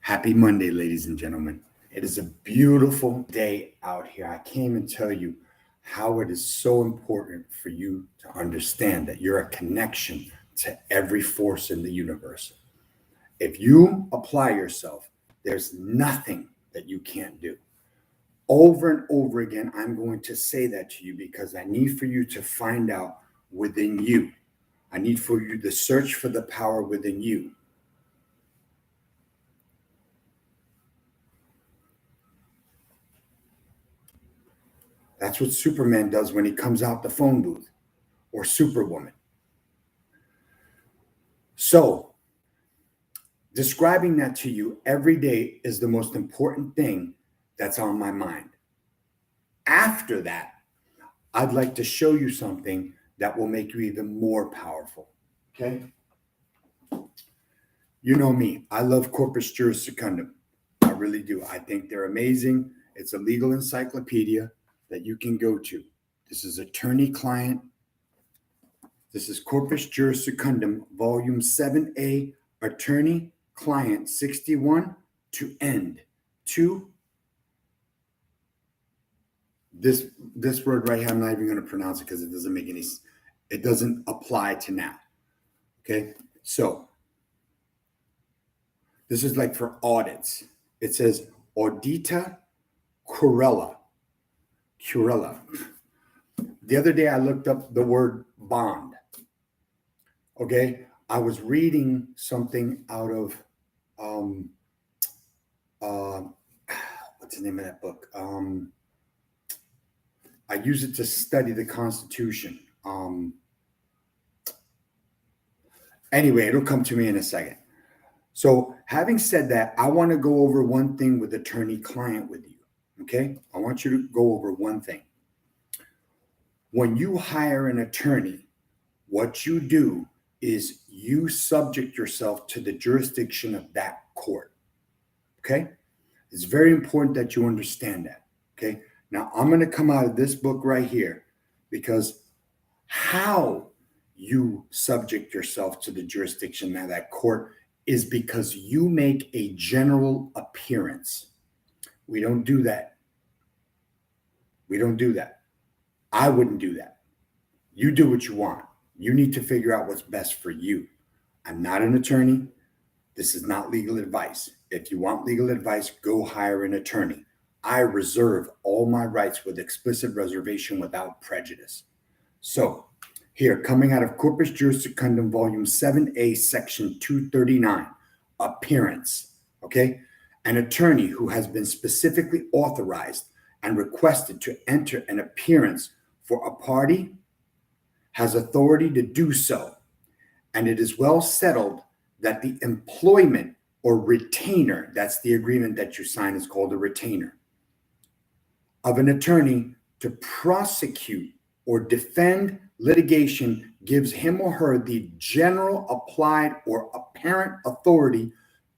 Happy Monday, ladies and gentlemen. It is a beautiful day out here. I came and tell you how it is so important for you to understand that you're a connection to every force in the universe. If you apply yourself, there's nothing that you can't do. Over and over again, I'm going to say that to you because I need for you to find out within you. I need for you to search for the power within you. That's what Superman does when he comes out the phone booth, or Superwoman. So, describing that to you every day is the most important thing that's on my mind. After that, I'd like to show you something that will make you even more powerful. Okay? You know me. I love corpus juris secundum. I really do. I think they're amazing. It's a legal encyclopedia that you can go to. This is attorney-client. This is Corpus Juris Secundum, Volume 7A, Attorney-Client 61 to end. This word right here, I'm not even going to pronounce it because it doesn't apply to now. Okay, so this is like for audits. It says audita curella. The other day I looked up the word bond. Okay, I was reading something out of what's the name of that book? I use it to study the Constitution. Anyway, it'll come to me in a second. So having said that, I want to go over one thing with attorney-client with you. Okay, I want you to go over one thing. When you hire an attorney, what you do is you subject yourself to the jurisdiction of that court. Okay, it's very important that you understand that. Okay, now I'm going to come out of this book right here because how you subject yourself to the jurisdiction of that court is because you make a general appearance. We don't do that. I wouldn't do that. You do what you want. You need to figure out what's best for you. I'm not an attorney. This is not legal advice. If you want legal advice, go hire an attorney. I reserve all my rights with explicit reservation without prejudice. So, here, coming out of Corpus Juris Secundum, Volume 7A, Section 239, appearance. Okay? An attorney who has been specifically authorized and requested to enter an appearance for a party has authority to do so, and it is well settled that the employment or retainer, that's the agreement that you sign, is called a retainer, of an attorney to prosecute or defend litigation gives him or her the general, applied, or apparent authority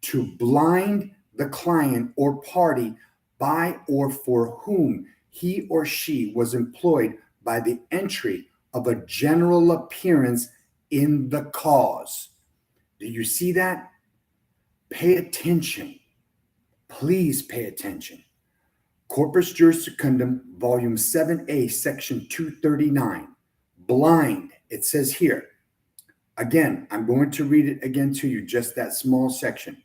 to blind the client or party by or for whom he or she was employed by the entry of a general appearance in the cause. Do you see that? Pay attention. Please pay attention. Corpus Juris Secundum, Volume 7A, Section 239. Blind, it says here. Again, I'm going to read it again to you, just that small section.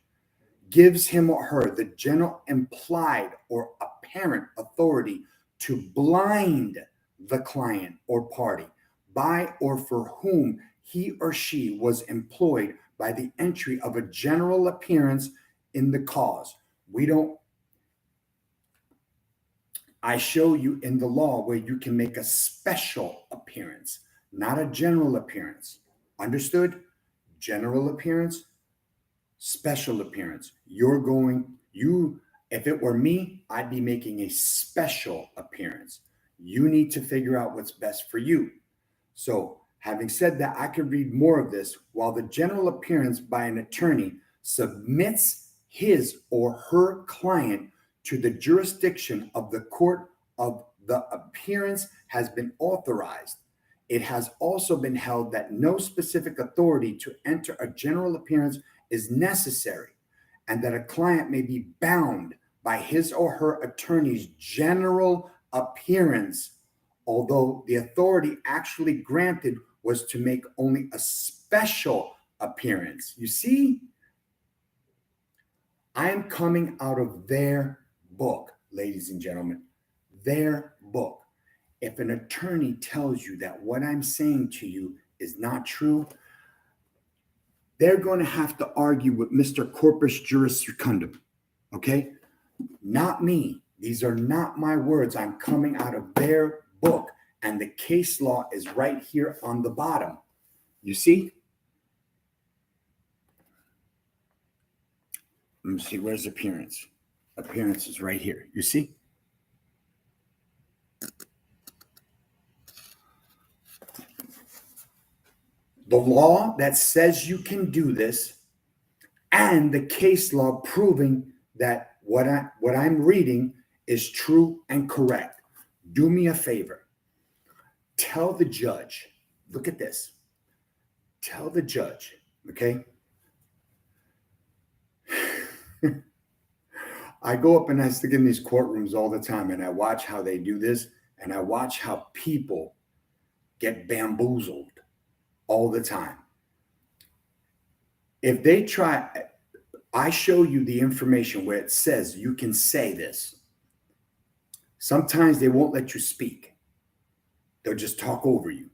Gives him or her the general, implied, or apparent authority to blind the client or party by or for whom he or she was employed by the entry of a general appearance in the cause. I show you in the law where you can make a special appearance, not a general appearance. Understood? General appearance, special appearance. If it were me, I'd be making a special appearance. You need to figure out what's best for you. So, having said that, I could read more of this. While the general appearance by an attorney submits his or her client to the jurisdiction of the court of the appearance has been authorized, it has also been held that no specific authority to enter a general appearance is necessary, and that a client may be bound by his or her attorney's general appearance, although the authority actually granted was to make only a special appearance. You see, I am coming out of their book, ladies and gentlemen, their book. If an attorney tells you that what I'm saying to you is not true, they're going to have to argue with Mr. Corpus Juris Secundum, okay? Not me. These are not my words. I'm coming out of their book, and the case law is right here on the bottom. You see? Let me see. Where's appearance? Appearance is right here. You see? The law that says you can do this, and the case law proving that what I'm reading is true and correct. Do me a favor. Tell the judge, look at this. Tell the judge, okay? I go up and I stick in these courtrooms all the time, and I watch how they do this, and I watch how people get bamboozled all the time. If they try, I show you the information where it says you can say this. Sometimes they won't let you speak. They'll just talk over you.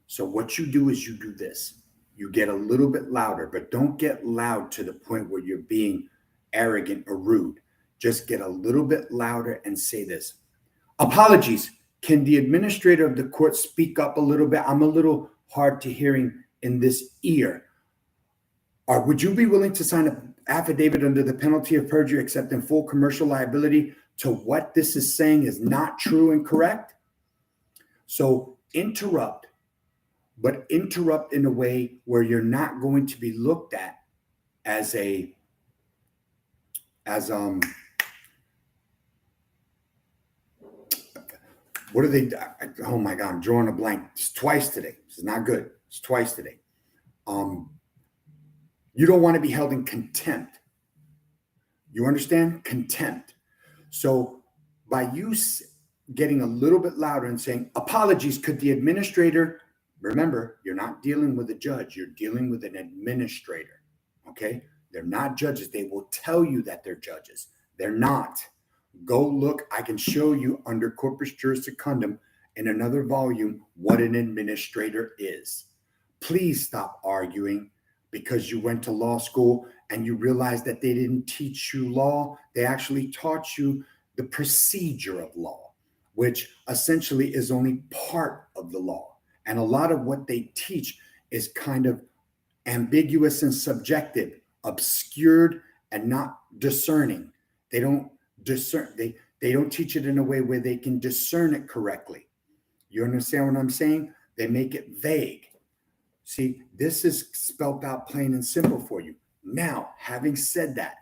So what you do is you do this. You get a little bit louder, but don't get loud to the point where you're being arrogant or rude. Just get a little bit louder and say this. Apologies. Can the administrator of the court speak up a little bit? I'm a little hard to hearing in this ear. Or would you be willing to sign an affidavit under the penalty of perjury, accepting full commercial liability to what this is saying is not true and correct? So interrupt, but interrupt in a way where you're not going to be looked at as what are they? Oh my God, I'm drawing a blank. It's twice today. This is not good. It's twice today. You don't want to be held in contempt. You understand? Contempt. So by you getting a little bit louder and saying, apologies, could the administrator, remember, you're not dealing with a judge. You're dealing with an administrator, okay? They're not judges. They will tell you that they're judges. They're not. Go look. I can show you under Corpus Juris Secundum in another volume what an administrator is. Please stop arguing because you went to law school and you realized that they didn't teach you law. They actually taught you the procedure of law, which essentially is only part of the law. And a lot of what they teach is kind of ambiguous and subjective, obscured and not discerning. They don't discern. They don't teach it in a way where they can discern it correctly. You understand what I'm saying? They make it vague. See, this is spelled out plain and simple for you. Now, having said that,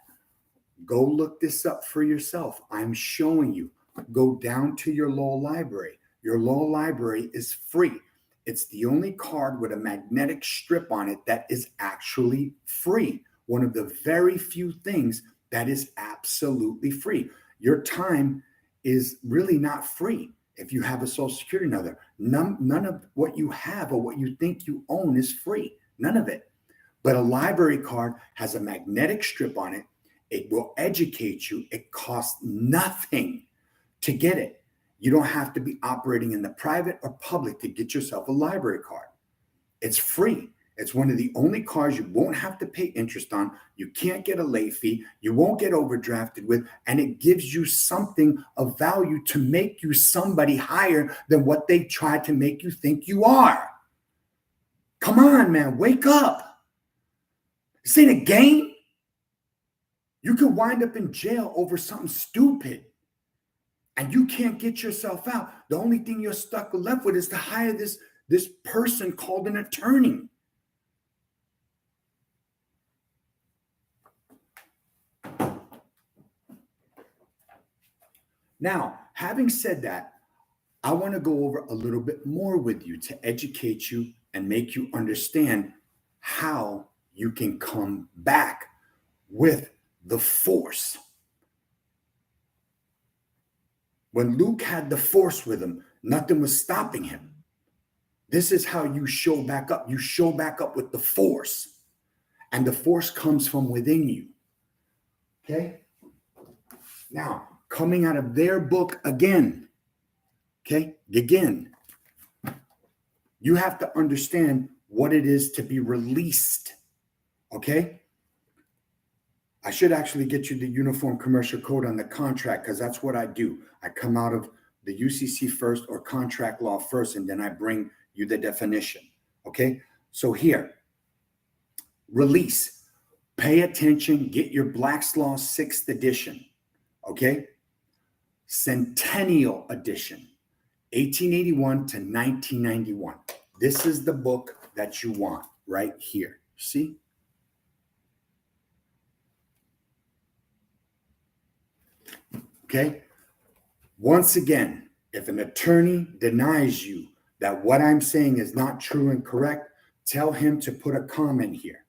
go look this up for yourself. I'm showing you. Go down to your law library. Your law library is free. It's the only card with a magnetic strip on it that is actually free. One of the very few things that is absolutely free. Your time is really not free. If you have a Social Security number, none of what you have or what you think you own is free. None of it. But a library card has a magnetic strip on it. It will educate you. It costs nothing to get it. You don't have to be operating in the private or public to get yourself a library card. It's free. It's one of the only cards you won't have to pay interest on. You can't get a late fee. You won't get overdrafted with, and it gives you something of value to make you somebody higher than what they try to make you think you are. Come on, man, wake up. This ain't a game. You could wind up in jail over something stupid, and you can't get yourself out. The only thing you're stuck left with is to hire this person called an attorney. Now, having said that, I want to go over a little bit more with you to educate you and make you understand how you can come back with the force. When Luke had the force with him, nothing was stopping him. This is how you show back up. You show back up with the force. And the force comes from within you. Okay? Now, coming out of their book again. Okay? Again. You have to understand what it is to be released. Okay? I should actually get you the Uniform Commercial Code on the contract, because that's what I do. I come out of the UCC first or contract law first, and then I bring you the definition. Okay? So here, release. Pay attention. Get your Black's Law 6th edition. Okay? Centennial edition. 1881 to 1991. This is the book that you want right here. See? Okay? Once again, if an attorney denies you that what I'm saying is not true and correct, tell him to put a comment here.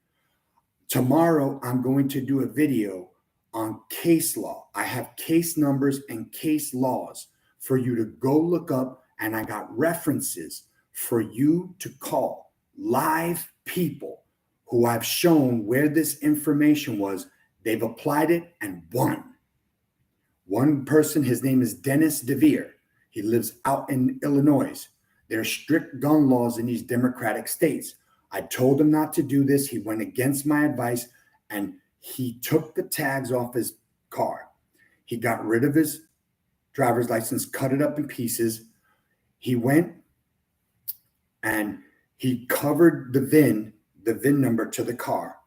Tomorrow, I'm going to do a video on case law. I have case numbers and case laws for you to go look up, and I got references for you to call live people who I've shown where this information was. They've applied it and won. One person, his name is Dennis DeVere. He lives out in Illinois. There are strict gun laws in these Democratic states. I told him not to do this. He went against my advice, and he took the tags off his car. He got rid of his driver's license, cut it up in pieces. He went and he covered the VIN number to the car.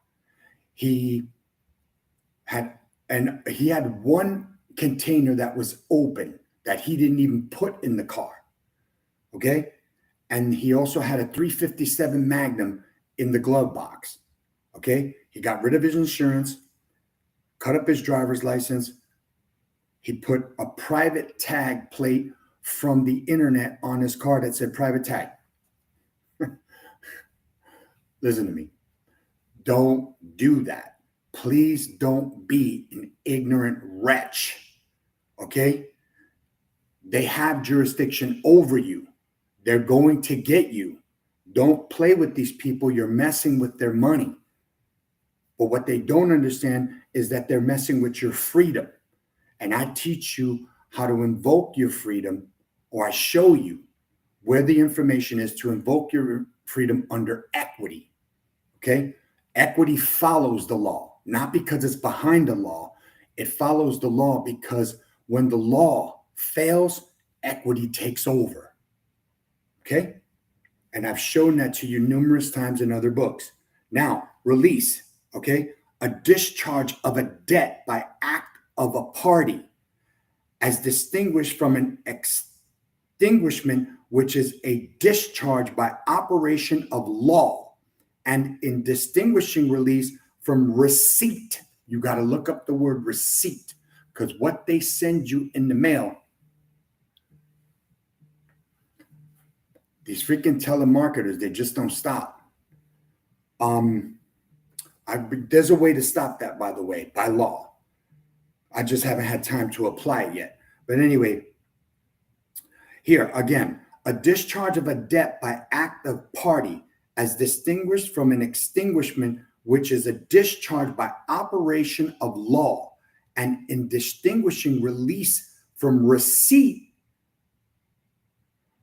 He had one container that was open that he didn't even put in the car. Okay? And he also had a .357 Magnum in the glove box. Okay? He got rid of his insurance, cut up his driver's license. He put a private tag plate from the internet on his car that said private tag. Listen to me. Don't do that. Please don't be an ignorant wretch. Okay? They have jurisdiction over you. They're going to get you. Don't play with these people. You're messing with their money. But what they don't understand is that they're messing with your freedom. And I teach you how to invoke your freedom, or I show you where the information is to invoke your freedom under equity. Okay? Equity follows the law, not because it's behind the law. It follows the law because when the law fails, equity takes over. Okay? And I've shown that to you numerous times in other books. Now, release. Okay? A discharge of a debt by act of a party, as distinguished from an extinguishment, which is a discharge by operation of law. And in distinguishing release from receipt, you got to look up the word receipt, because what they send you in the mail, these freaking telemarketers, they just don't stop. There's a way to stop that, by the way, by law. I just haven't had time to apply it yet. But anyway, here again, a discharge of a debt by act of party, as distinguished from an extinguishment, which is a discharge by operation of law. And in distinguishing release from receipt,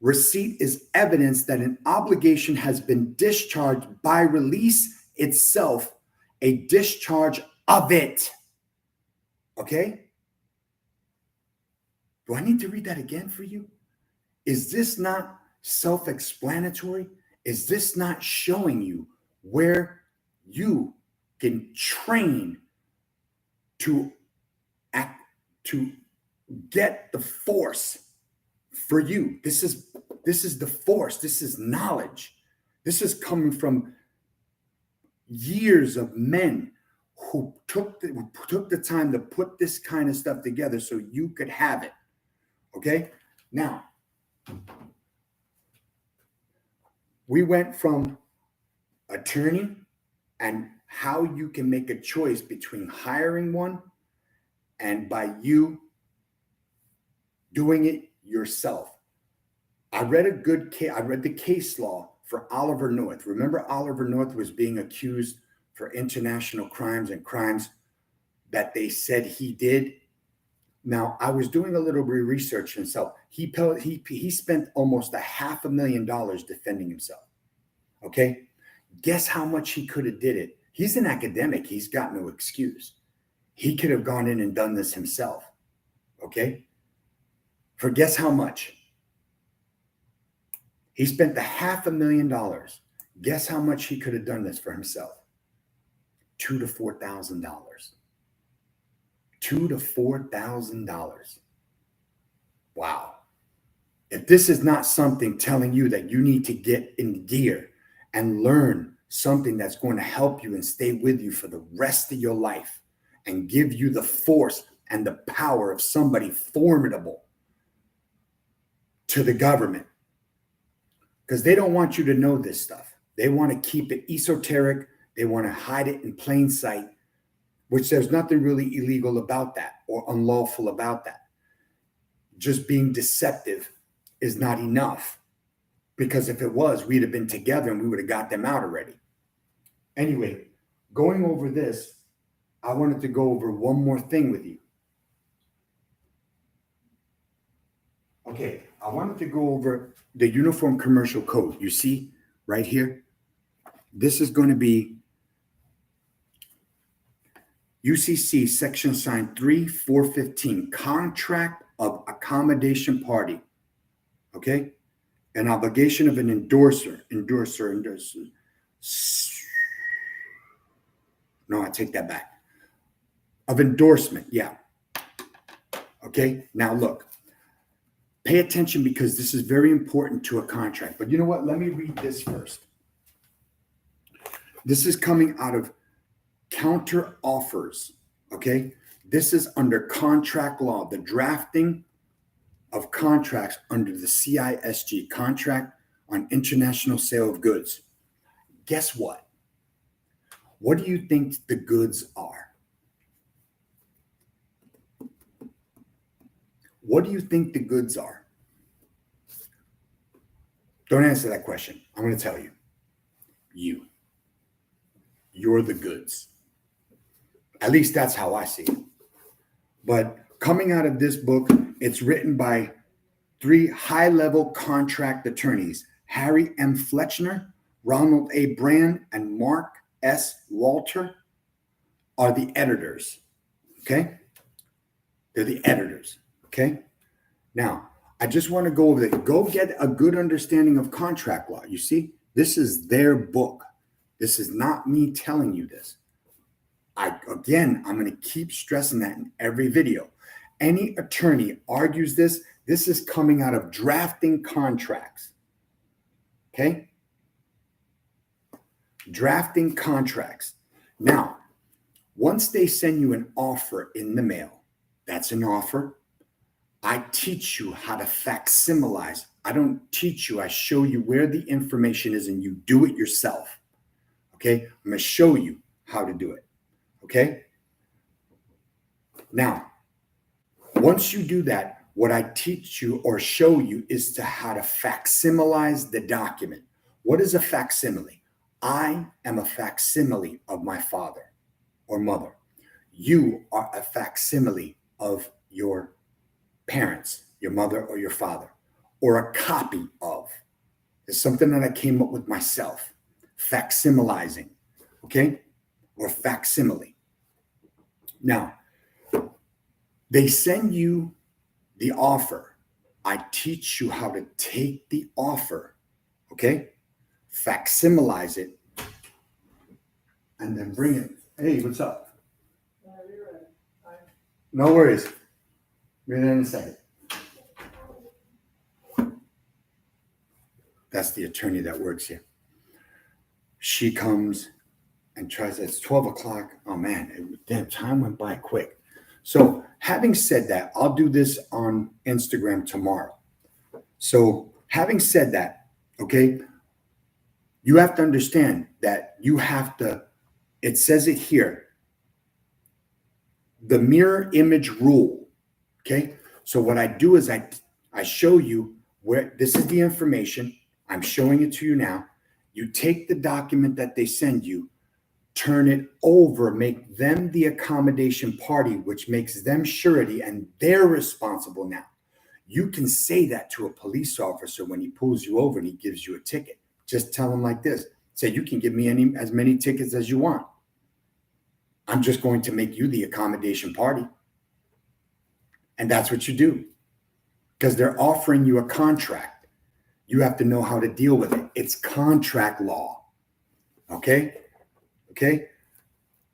receipt is evidence that an obligation has been discharged by release itself, a discharge of it. Okay? Do I need to read that again for you? Is this not self-explanatory? Is this not showing you where you can train to act, to get the force for you? This is the force. This is knowledge. This is coming from years of men who took the time to put this kind of stuff together so you could have it. Okay? Now, we went from attorney and how you can make a choice between hiring one and by you doing it yourself. I read the case law for Oliver North. Remember, Oliver North was being accused for international crimes and crimes that they said he did. Now, I was doing a little bit of research himself. He spent almost $500,000 defending himself. Okay, guess how much he could have did it. He's an academic. He's got no excuse. He could have gone in and done this himself. Okay, for guess how much? He spent $500,000. Guess how much he could have done this for himself? $2,000 to $4,000. $2,000 to $4,000. Wow. If this is not something telling you that you need to get in gear and learn something that's going to help you and stay with you for the rest of your life and give you the force and the power of somebody formidable to the government, because they don't want you to know this stuff. They want to keep it esoteric. They want to hide it in plain sight, which there's nothing really illegal about that or unlawful about that. Just being deceptive is not enough, because if it was, we'd have been together and we would have got them out already. Anyway, going over this, I wanted to go over one more thing with you. Okay, I wanted to go over the Uniform Commercial Code. You see right here, this is going to be UCC section sign 3415, contract of accommodation party. Okay, an obligation of an endorser. No, I take that back. Of endorsement, yeah. Okay, now look. Pay attention, because this is very important to a contract. But you know what? Let me read this first. This is coming out of counter offers. Okay. This is under contract law, the drafting of contracts under the C.I.S.G, contract on international sale of goods. Guess what? What do you think the goods are? What do you think the goods are? Don't answer that question. I'm going to tell you. You're the goods. At least that's how I see it. But coming out of this book, it's written by 3 high-level contract attorneys, Harry M. Fletcher, Ronald A. Brand, and Mark S. Walter, are the editors. Okay? They're the editors. Okay? Now, I just want to go over that. Go get a good understanding of contract law. You see, this is their book. This is not me telling you this. I'm going to keep stressing that in every video. Any attorney argues this is coming out of drafting contracts. Okay? Drafting contracts. Now, once they send you an offer in the mail, that's an offer. I teach you how to facsimilize. I don't teach you. I show you where the information is and you do it yourself. Okay? I'm going to show you how to do it. Okay? Now, once you do that, what I teach you or show you is to how to facsimilize the document. What is a facsimile? I am a facsimile of my father or mother. You are a facsimile of your parents, your mother or your father, or a copy of. It's something that I came up with myself. Facsimilizing, okay? Or facsimile. Now, they send you the offer. I teach you how to take the offer, okay? Facsimilize it, and then bring it. Hey, what's up? No worries. Be there in a second. That's the attorney that works here. She comes and tries. It's 12 o'clock. Oh man, damn, time went by quick. So having said that, I'll do this on Instagram tomorrow. So having said that, okay, you have to understand that you have to It says it here, the mirror image rule. Okay. So what I do is I show you where this is the information. I'm showing it to you now. You take the document that they send you, turn it over, make them the accommodation party, which makes them surety, and they're responsible now. You can say that to a police officer when he pulls you over and he gives you a ticket. Just tell him like this. Say, you can give me as many tickets as you want. I'm just going to make you the accommodation party. And that's what you do. Because they're offering you a contract. You have to know how to deal with it. It's contract law. Okay? Okay?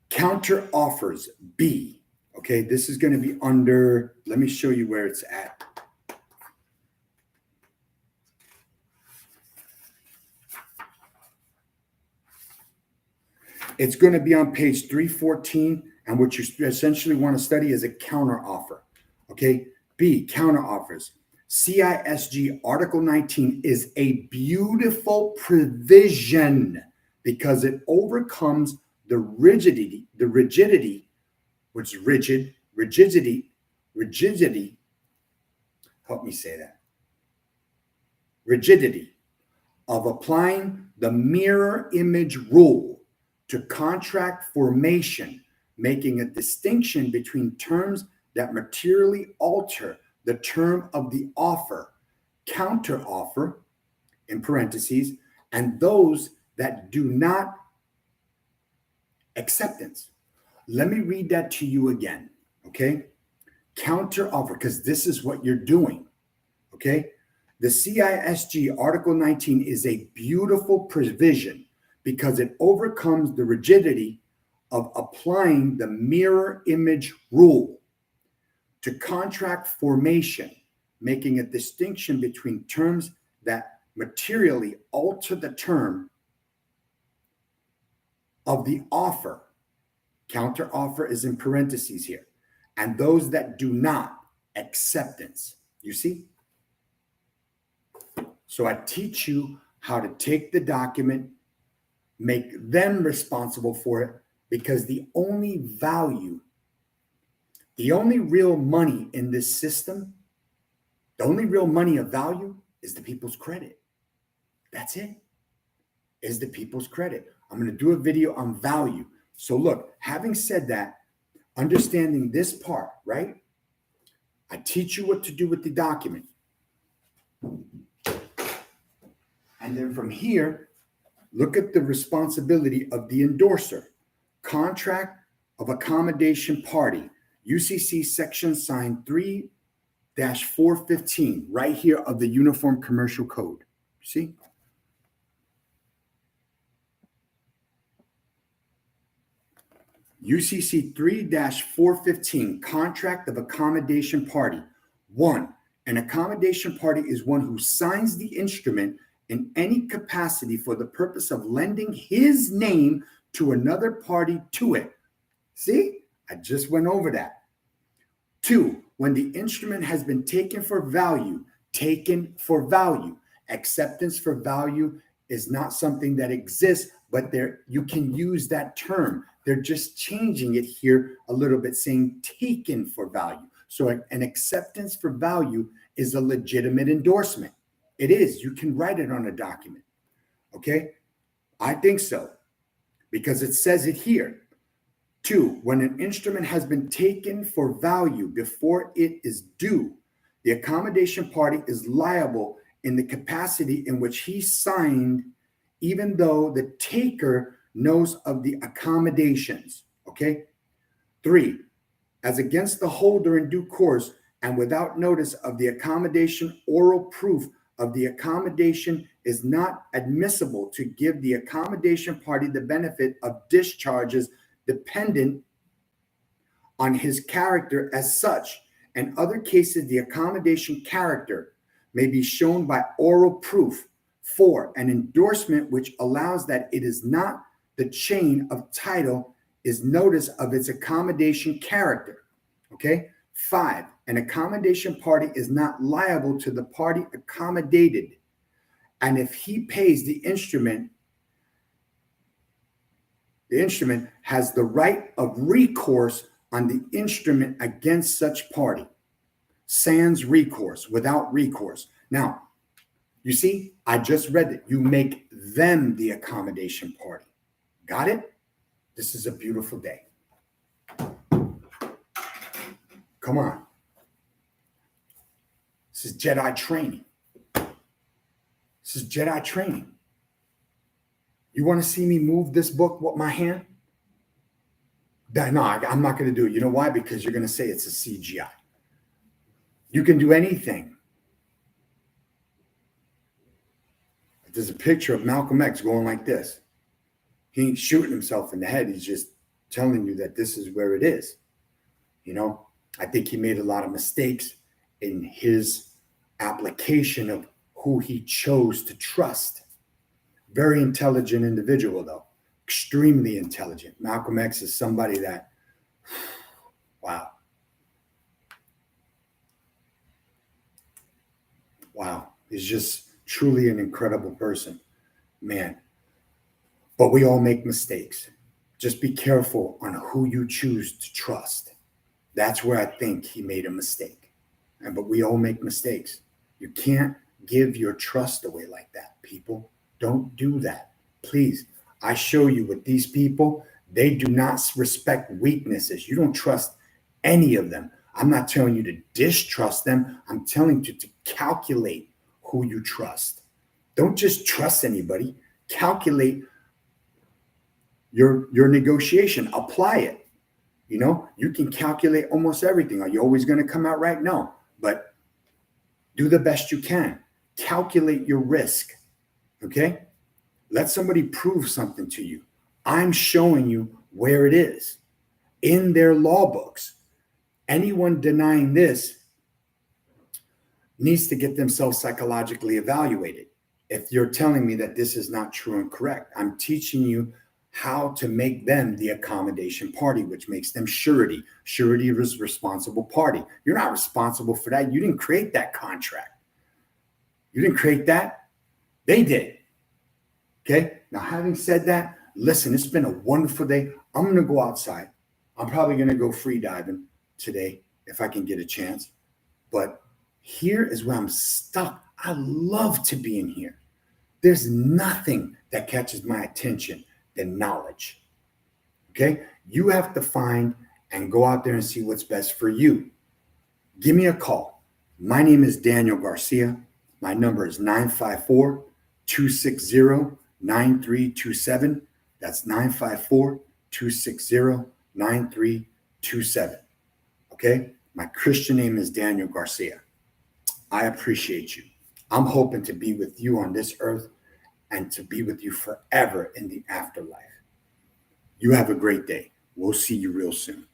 Counter offers, B. Okay, this is going to be under, let me show you where it's at. It's going to be on page 314, and what you essentially want to study is a counter offer. Okay, B, counter offers. C.I.S.G. Article 19 is a beautiful provision because it overcomes the rigidity, which is rigidity, help me say that, rigidity of applying the mirror image rule to contract formation, making a distinction between terms that materially alter the term of the offer, counter offer, in parentheses, and those that do not, acceptance. Let me read that to you again, okay? Counter offer, because this is what you're doing, okay? The C.I.S.G. Article 19 is a beautiful provision because it overcomes the rigidity of applying the mirror image rule to contract formation, making a distinction between terms that materially alter the term of the offer. Counter offer is in parentheses here. And those that do not, acceptance. You see? So I teach you how to take the document, make them responsible for it, because the only value, the only real money in this system, the only real money of value is the people's credit. That's it, is the people's credit. I'm going to do a video on value. So look, having said that, understanding this part, right? I teach you what to do with the document. And then from here, look at the responsibility of the endorser. Contract of accommodation party, UCC section sign 3-415, right here of the Uniform Commercial Code. See? UCC 3-415, contract of accommodation party. 1, an accommodation party is one who signs the instrument in any capacity for the purpose of lending his name to another party to it. See, I just went over that. 2, when the instrument has been taken for value, Acceptance for value is not something that exists, but there you can use that term. They're just changing it here a little bit, saying taken for value. So an acceptance for value is a legitimate endorsement. It is. You can write it on a document. Okay? I think so, because it says it here. 2, when an instrument has been taken for value before it is due, the accommodation party is liable in the capacity in which he signed, even though the taker knows of the accommodations. Okay? 3, as against the holder in due course and without notice of the accommodation, oral proof of the accommodation is not admissible to give the accommodation party the benefit of discharges dependent on his character as such. In other cases, the accommodation character may be shown by oral proof. 4, an endorsement which allows that it is not the chain of title is notice of its accommodation character. Okay? 5, an accommodation party is not liable to the party accommodated. And if he pays the instrument, the instrument has the right of recourse on the instrument against such party, sans recourse, without recourse. Now, you see, I just read it. You make them the accommodation party. Got it? This is a beautiful day. Come on. This is Jedi training. This is Jedi training. You want to see me move this book with my hand? No, I'm not going to do it. You know why? Because you're going to say it's a CGI. You can do anything. There's a picture of Malcolm X going like this. He ain't shooting himself in the head. He's just telling you that this is where it is. You know, I think he made a lot of mistakes in his application of who he chose to trust. Very intelligent individual, though. Extremely intelligent. Malcolm X is somebody that, wow. Wow. He's just truly an incredible person. Man. But we all make mistakes. Just be careful on who you choose to trust. That's where I think he made a mistake. But we all make mistakes. You can't give your trust away like that, people. Don't do that. Please. I show you with these people, they do not respect weaknesses. You don't trust any of them. I'm not telling you to distrust them. I'm telling you to calculate who you trust. Don't just trust anybody. Calculate your negotiation. Apply it. You know, you can calculate almost everything. Are you always going to come out right? No. But do the best you can. Calculate your risk. Okay? Let somebody prove something to you. I'm showing you where it is in their law books. Anyone denying this needs to get themselves psychologically evaluated. If you're telling me that this is not true and correct, I'm teaching you how to make them the accommodation party, which makes them surety. Surety is responsible party. You're not responsible for that. You didn't create that contract. You didn't create that. They did. Okay. Now, having said that, listen, it's been a wonderful day. I'm going to go outside. I'm probably going to go free diving today if I can get a chance. But here is where I'm stuck. I love to be in here. There's nothing that catches my attention than knowledge. Okay. You have to find and go out there and see what's best for you. Give me a call. My name is Daniel Garcia. My number is 954-260-9327. That's 954-260-9327. Okay? My Christian name is Daniel Garcia. I appreciate you. I'm hoping to be with you on this earth and to be with you forever in the afterlife. You have a great day. We'll see you real soon.